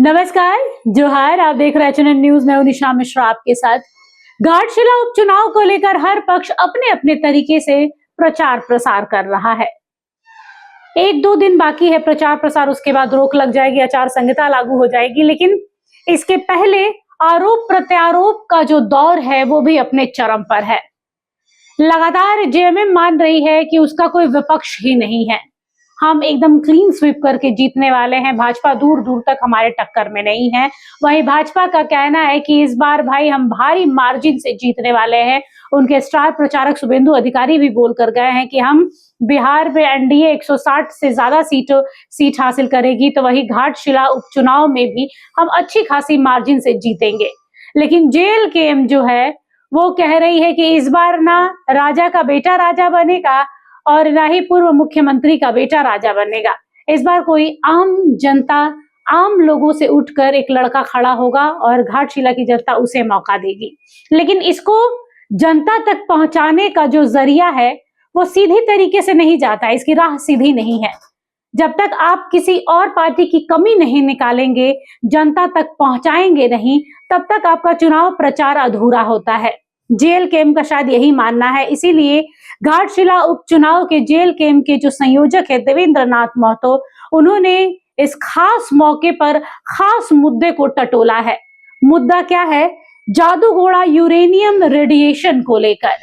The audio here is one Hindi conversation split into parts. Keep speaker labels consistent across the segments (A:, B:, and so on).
A: नमस्कार, जोहार। आप देख रहे हैं चैनल न्यूज। मैं हूं निशा मिश्रा आपके साथ। घाटशिला उपचुनाव को लेकर हर पक्ष अपने अपने तरीके से प्रचार प्रसार कर रहा है। एक दो दिन बाकी है प्रचार प्रसार, उसके बाद रोक लग जाएगी, आचार संहिता लागू हो जाएगी। लेकिन इसके पहले आरोप प्रत्यारोप का जो दौर है वो भी अपने चरम पर है। लगातार जेएमएम मान रही है कि उसका कोई विपक्ष ही नहीं है, हम एकदम क्लीन स्वीप करके जीतने वाले हैं, भाजपा दूर दूर तक हमारे टक्कर में नहीं है। वहीं भाजपा का कहना है कि इस बार भाई हम भारी मार्जिन से जीतने वाले हैं। उनके स्टार प्रचारक शुभेंदु अधिकारी भी बोलकर गए हैं कि हम बिहार में एनडीए 160 से ज्यादा सीट हासिल करेगी, तो वही घाटशिला उपचुनाव में भी हम अच्छी खासी मार्जिन से जीतेंगे। लेकिन जेएलकेएम जो है वो कह रही है कि इस बार ना राजा का बेटा राजा बनेगा और ना ही पूर्व मुख्यमंत्री का बेटा राजा बनेगा। इस बार कोई आम जनता, आम लोगों से उठकर एक लड़का खड़ा होगा और घाटशिला की जनता उसे मौका देगी। लेकिन इसको जनता तक पहुंचाने का जो जरिया है वो सीधी तरीके से नहीं जाता, इसकी राह सीधी नहीं है। जब तक आप किसी और पार्टी की कमी नहीं निकालेंगे, जनता तक पहुंचाएंगे नहीं, तब तक आपका चुनाव प्रचार अधूरा होता है। जेएलकेएम का शायद यही मानना है। इसीलिए घाटशिला उपचुनाव के जेएलकेएम के जो संयोजक है देवेंद्र नाथ महतो, उन्होंने इस खास मौके पर खास मुद्दे को टटोला है। मुद्दा क्या है? जादूगोड़ा यूरेनियम रेडिएशन को लेकर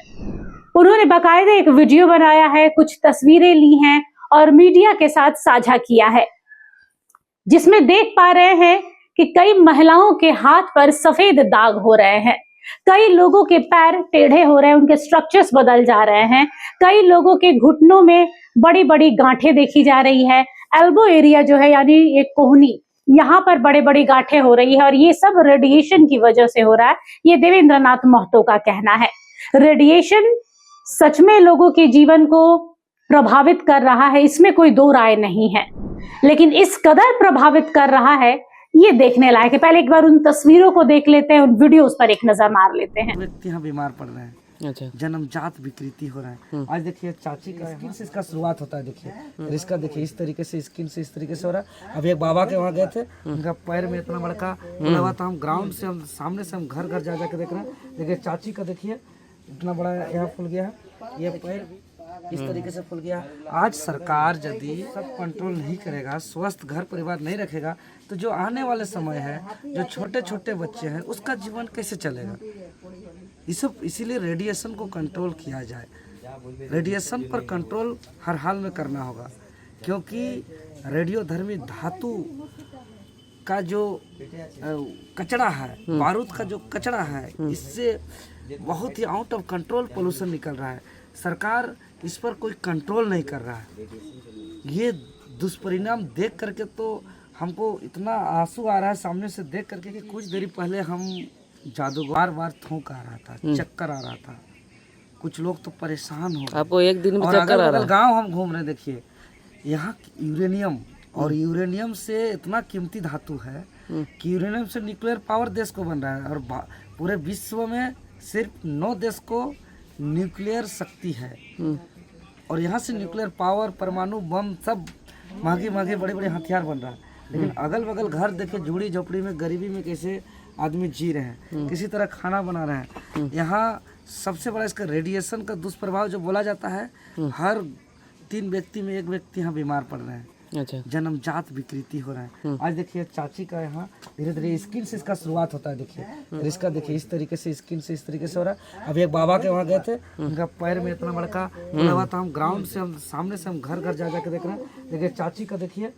A: उन्होंने बाकायदा एक वीडियो बनाया है, कुछ तस्वीरें ली हैं और मीडिया के साथ साझा किया है, जिसमें देख पा रहे हैं कि कई महिलाओं के हाथ पर सफेद दाग हो रहे हैं, कई लोगों के पैर टेढ़े हो रहे हैं, उनके स्ट्रक्चर्स बदल जा रहे हैं, कई लोगों के घुटनों में बड़ी बड़ी गांठें देखी जा रही है। एल्बो एरिया जो है यानी ये कोहनी, यहाँ पर बड़े बड़ी गांठें हो रही है और ये सब रेडिएशन की वजह से हो रहा है, ये देवेंद्र नाथ महतो का कहना है। रेडिएशन सच में लोगों के जीवन को प्रभावित कर रहा है, इसमें कोई दो राय नहीं है, लेकिन इस कदर प्रभावित कर रहा है ये देखने लायक है। पहले एक बार उन तस्वीरों को देख लेते हैं, उन वीडियोस पर एक नजर मार लेते हैं।
B: व्यक्ति यहाँ बीमार पड़ रहे हैं, अच्छा, जन्मजात विकृति हो रहा है। आज देखिए चाची का स्किन से इसका शुरुआत होता है, देखिए इसका देखिए इस तरीके से स्किन से इस तरीके से हो रहा है। अभी एक बाबा के वहाँ गए थे, उनका पैर में इतना बड़का खुला हुआ था। हम ग्राउंड से, हम सामने से हम घर घर जा जाके देख रहे हैं। देखिए चाची का देखिए इतना बड़ा यहाँ फूल गया है, ये पैर इस तरीके से फूल गया। आज सरकार यदि सब कंट्रोल नहीं करेगा, स्वस्थ घर परिवार नहीं रखेगा, तो जो आने वाले समय है, जो छोटे छोटे बच्चे हैं, उसका जीवन कैसे चलेगा? इसीलिए रेडिएशन को कंट्रोल किया जाए। रेडिएशन पर कंट्रोल हर हाल में करना होगा, क्योंकि रेडियोधर्मी धातु का जो कचरा है, बारूद का जो कचरा है, इससे बहुत ही आउट ऑफ कंट्रोल पोल्यूशन निकल रहा है। सरकार इस पर कोई कंट्रोल नहीं कर रहा है। ये दुष्परिणाम देख करके तो हमको इतना आंसू आ रहा है सामने से देख करके कि कुछ देरी पहले हम बार बार थूक आ रहा था, चक्कर आ रहा था, कुछ लोग तो परेशान हो गए।
C: आपको एक दिन में
B: और
C: चक्कर आ रहा है?
B: गाँव हम घूम रहे, देखिए यहाँ यूरेनियम, और यूरेनियम से इतना कीमती धातु है कि यूरेनियम से न्यूक्लियर पावर देश को बन रहा है, और पूरे विश्व में सिर्फ 9 देश को न्यूक्लियर शक्ति है। और यहाँ से न्यूक्लियर पावर, परमाणु बम, सब महंगे महंगे बड़े बड़े हथियार बन रहा है। लेकिन अगल बगल घर देखे, झुड़ी झोपड़ी में गरीबी में कैसे आदमी जी रहे हैं, किसी तरह खाना बना रहे हैं। यहाँ सबसे बड़ा इसका रेडिएशन का दुष्प्रभाव जो बोला जाता है, हर 3 व्यक्ति में 1 व्यक्ति यहाँ बीमार पड़ रहे हैं, अच्छा, जन्मजात विकृति हो रहा है। आज देखिए चाची का यहाँ धीरे धीरे स्किन से इसका शुरुआत होता है, देखिए इसका देखिए इस तरीके से स्किन से इस तरीके से हो रहा है। अभी एक बाबा के वहाँ गए थे, उनका पैर में इतना बड़का खुला हुआ था। हम ग्राउंड से, हम सामने से हम घर घर जा जाके देख रहे हैं। देखिए चाची का देखिए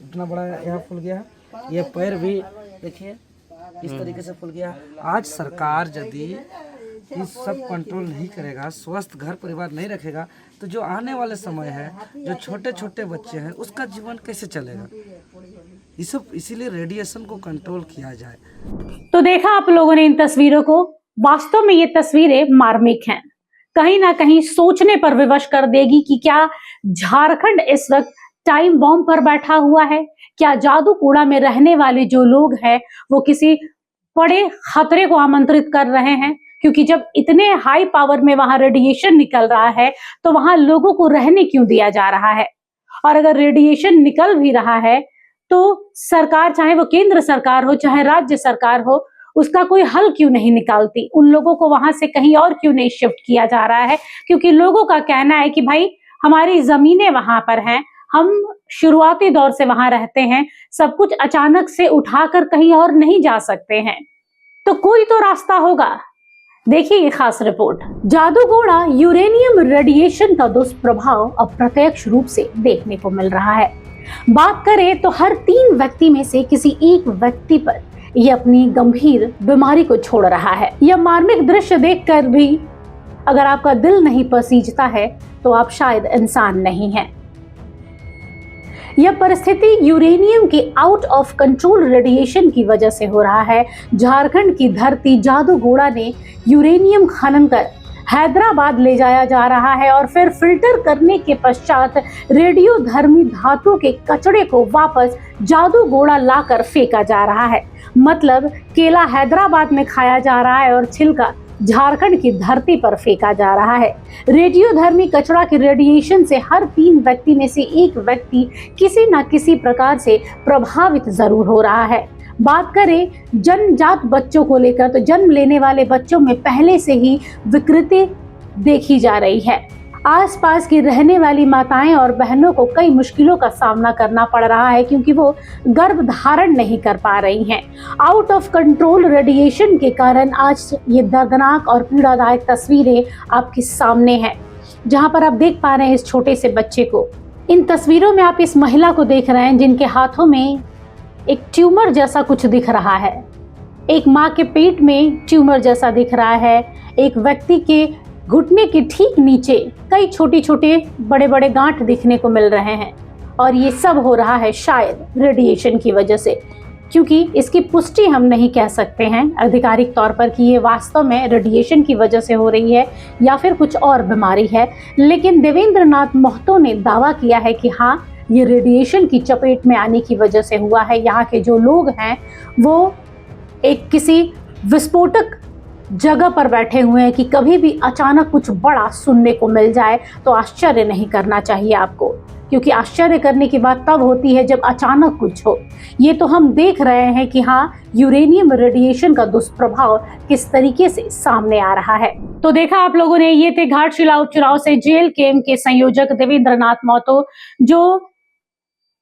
B: इतना बड़ा यहाँ फूल गया है, ये पैर भी देखिए इस तरीके से फूल गया। आज सरकार यदि इस सब कंट्रोल नहीं करेगा, स्वस्थ घर परिवार नहीं रखेगा, तो जो आने वाले समय है, जो छोटे छोटे बच्चे हैं, उसका जीवन कैसे चलेगा? इसीलिए रेडिएशन को कंट्रोल किया जाए।
A: तो देखा आप लोगों ने इन तस्वीरों को, वास्तव में ये तस्वीरें मार्मिक हैं, कहीं ना कहीं सोचने पर विवश कर देगी कि क्या झारखंड इस वक्त टाइम बॉम्ब पर बैठा हुआ है? क्या जादूगोड़ा में रहने वाले जो लोग हैं वो किसी बड़े खतरे को आमंत्रित कर रहे हैं? क्योंकि जब इतने हाई पावर में वहां रेडिएशन निकल रहा है तो वहां लोगों को रहने क्यों दिया जा रहा है? और अगर रेडिएशन निकल भी रहा है तो सरकार, चाहे वो केंद्र सरकार हो चाहे राज्य सरकार हो, उसका कोई हल क्यों नहीं निकालती? उन लोगों को वहां से कहीं और क्यों नहीं शिफ्ट किया जा रहा है? क्योंकि लोगों का कहना है कि भाई हमारी जमीनें वहां पर हैं, हम शुरुआती दौर से वहां रहते हैं, सब कुछ अचानक से उठाकर कहीं और नहीं जा सकते हैं, तो कोई तो रास्ता होगा। देखिए ये खास रिपोर्ट। जादूगोड़ा यूरेनियम रेडिएशन का दुष्प्रभाव अब प्रत्यक्ष रूप से देखने को मिल रहा है। बात करें तो हर 3 व्यक्ति में से किसी एक व्यक्ति पर यह अपनी गंभीर बीमारी को छोड़ रहा है। यह मार्मिक दृश्य देखकर भी अगर आपका दिल नहीं पसीजता है तो आप शायद इंसान नहीं हैं। यह परिस्थिति यूरेनियम के आउट ऑफ कंट्रोल रेडिएशन की वजह से हो रहा है। झारखंड की धरती जादूगोड़ा ने यूरेनियम खनन कर हैदराबाद ले जाया जा रहा है और फिर फिल्टर करने के पश्चात रेडियोधर्मी धातु के कचरे को वापस जादूगोड़ा लाकर फेंका जा रहा है। मतलब केला हैदराबाद में खाया जा रहा है और छिलका झारखंड की धरती पर फेंका जा रहा है। रेडियोधर्मी कचरा के रेडिएशन से हर 3 व्यक्ति में से एक व्यक्ति किसी न किसी प्रकार से प्रभावित जरूर हो रहा है। बात करें जन्मजात बच्चों को लेकर तो जन्म लेने वाले बच्चों में पहले से ही विकृति देखी जा रही है। आसपास की रहने वाली माताएं और बहनों को कई मुश्किलों का सामना करना पड़ रहा है क्योंकि वो गर्भ धारण नहीं कर पा रही हैं। आउट ऑफ कंट्रोल रेडिएशन के कारण आज ये दर्दनाक और पीड़ादायक तस्वीरें आपके सामने हैं, जहां पर आप देख पा रहे हैं इस छोटे से बच्चे को। इन तस्वीरों में आप इस महिला को देख रहे हैं जिनके हाथों में एक ट्यूमर जैसा कुछ दिख रहा है। एक माँ के पेट में ट्यूमर जैसा दिख रहा है। एक व्यक्ति के घुटने के ठीक नीचे कई छोटे छोटे बड़े बड़े गांठ दिखने को मिल रहे हैं और ये सब हो रहा है शायद रेडिएशन की वजह से, क्योंकि इसकी पुष्टि हम नहीं कह सकते हैं आधिकारिक तौर पर कि ये वास्तव में रेडिएशन की वजह से हो रही है या फिर कुछ और बीमारी है। लेकिन देवेंद्र नाथ महतो ने दावा किया है कि हाँ, ये रेडिएशन की चपेट में आने की वजह से हुआ है। यहाँ के जो लोग हैं वो एक किसी विस्फोटक जगह पर बैठे हुए हैं कि कभी भी अचानक कुछ बड़ा सुनने को मिल जाए तो आश्चर्य नहीं करना चाहिए आपको, क्योंकि आश्चर्य करने की बात तब होती है जब अचानक कुछ हो। ये तो हम देख रहे हैं कि हाँ, यूरेनियम रेडिएशन का दुष्प्रभाव किस तरीके से सामने आ रहा है। तो देखा आप लोगों ने, ये थे घाटशिला उपचुनाव से जेल कैंप के संयोजक देवेंद्र नाथ महतो, जो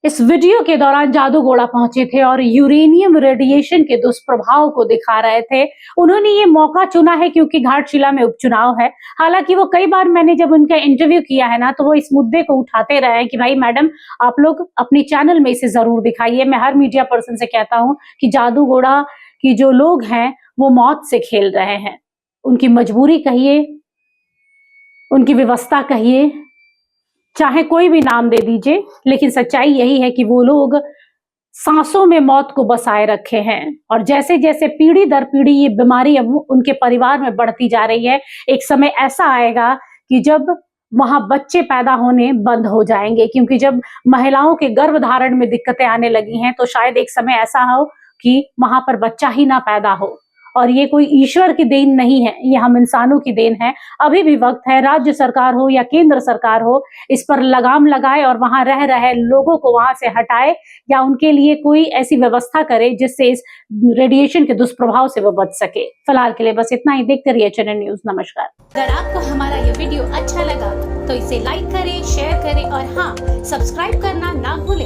A: इस वीडियो के दौरान जादूगोड़ा पहुंचे थे और यूरेनियम रेडिएशन के दुष्प्रभाव को दिखा रहे थे। उन्होंने ये मौका चुना है क्योंकि घाटशिला में उपचुनाव है। हालांकि वो कई बार मैंने जब उनका इंटरव्यू किया है ना, तो वो इस मुद्दे को उठाते रहे कि भाई मैडम, आप लोग अपनी चैनल में इसे जरूर दिखाइए। मैं हर मीडिया पर्सन से कहता हूँ कि जादूगोड़ा की जो लोग हैं वो मौत से खेल रहे हैं। उनकी मजबूरी कहिए, उनकी व्यवस्था कहिए, चाहे कोई भी नाम दे दीजिए, लेकिन सच्चाई यही है कि वो लोग सांसों में मौत को बसाए रखे हैं। और जैसे जैसे पीढ़ी दर पीढ़ी ये बीमारी अब उनके परिवार में बढ़ती जा रही है, एक समय ऐसा आएगा कि जब वहां बच्चे पैदा होने बंद हो जाएंगे, क्योंकि जब महिलाओं के गर्भ धारण में दिक्कतें आने लगी हैं तो शायद एक समय ऐसा हो कि वहां पर बच्चा ही ना पैदा हो। और ये कोई ईश्वर की देन नहीं है, ये हम इंसानों की देन है। अभी भी वक्त है, राज्य सरकार हो या केंद्र सरकार हो, इस पर लगाम लगाए और वहां रह रहे लोगों को वहां से हटाए या उनके लिए कोई ऐसी व्यवस्था करे जिससे इस रेडिएशन के दुष्प्रभाव से वो बच सके। फिलहाल के लिए बस इतना ही। देखते रहिए चैनल न्यूज। नमस्कार।
C: अगर आपको हमारा ये वीडियो अच्छा लगा तो इसे लाइक करें, शेयर करें और हाँ, सब्सक्राइब करना ना भूलें।